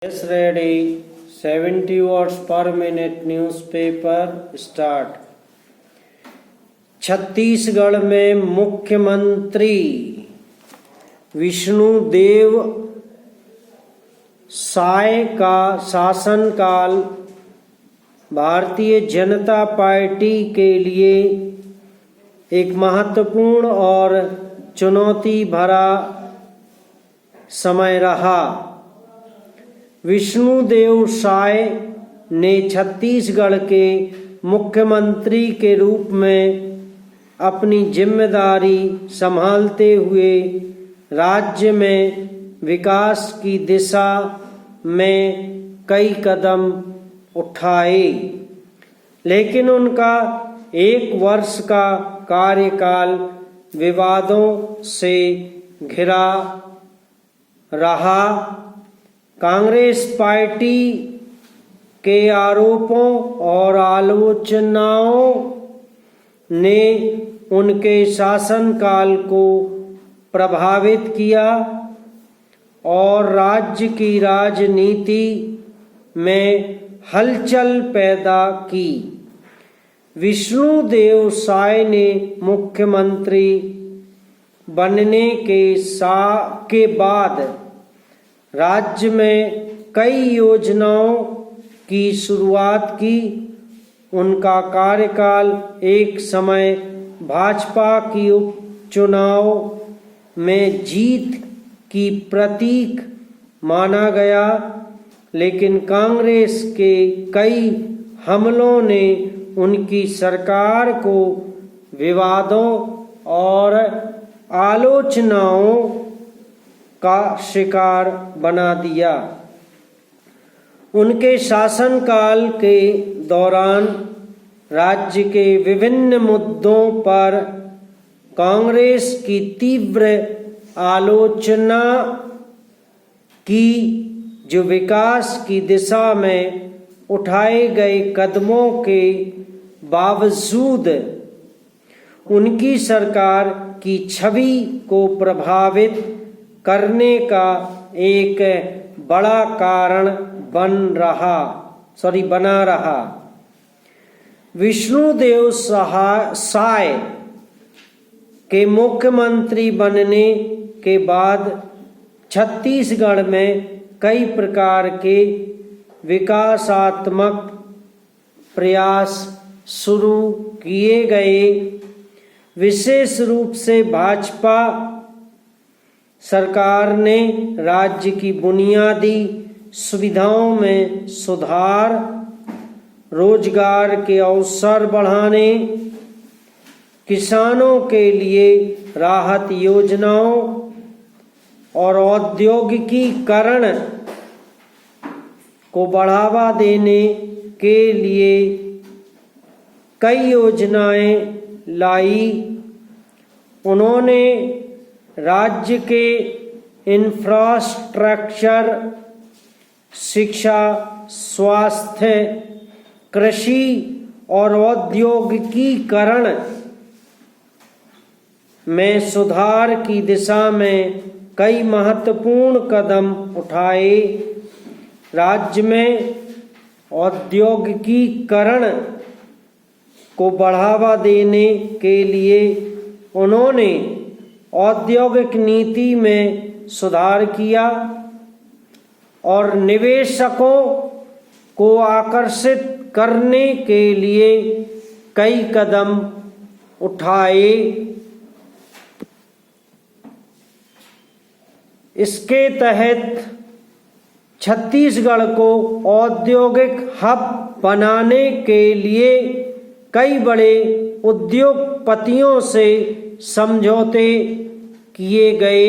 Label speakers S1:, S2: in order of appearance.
S1: Yes, ready. 70 words per minute newspaper start. Chhattisgarh में मुख्यमंत्री विष्णुदेव साय का शासनकाल भारतीय जनता पार्टी के लिए एक महत्वपूर्ण और चुनौती भरा समय रहा। विष्णुदेव साय ने छत्तीसगढ़ के मुख्यमंत्री के रूप में अपनी जिम्मेदारी संभालते हुए राज्य में विकास की दिशा में कई कदम उठाए, लेकिन उनका एक वर्ष का कार्यकाल विवादों से घिरा रहा। कांग्रेस पार्टी के आरोपों और आलोचनाओं ने उनके शासनकाल को प्रभावित किया और राज्य की राजनीति में हलचल पैदा की। विष्णुदेव साय ने मुख्यमंत्री बनने के बाद राज्य में कई योजनाओं की शुरुआत की। उनका कार्यकाल एक समय भाजपा की उपचुनाव में जीत की प्रतीक माना गया, लेकिन कांग्रेस के कई हमलों ने उनकी सरकार को विवादों और आलोचनाओं का शिकार बना दिया। उनके शासनकाल के दौरान राज्य के विभिन्न मुद्दों पर कांग्रेस की तीव्र आलोचना की, जो विकास की दिशा में उठाए गए कदमों के बावजूद उनकी सरकार की छवि को प्रभावित करने का एक बड़ा कारण बना रहा। विष्णुदेव साय के मुख्यमंत्री बनने के बाद छत्तीसगढ़ में कई प्रकार के विकासात्मक प्रयास शुरू किए गए। विशेष रूप से भाजपा सरकार ने राज्य की बुनियादी सुविधाओं में सुधार, रोजगार के अवसर बढ़ाने, किसानों के लिए राहत योजनाओं और औद्योगिकीकरण को बढ़ावा देने के लिए कई योजनाएं लाई। उन्होंने राज्य के इंफ्रास्ट्रक्चर, शिक्षा, स्वास्थ्य, कृषि और औद्योगिकीकरण में सुधार की दिशा में कई महत्वपूर्ण कदम उठाए। राज्य में औद्योगिकीकरण को बढ़ावा देने के लिए उन्होंने औद्योगिक नीति में सुधार किया और निवेशकों को आकर्षित करने के लिए कई कदम उठाए। इसके तहत छत्तीसगढ़ को औद्योगिक हब बनाने के लिए कई बड़े उद्योगपतियों से समझौते किए गए।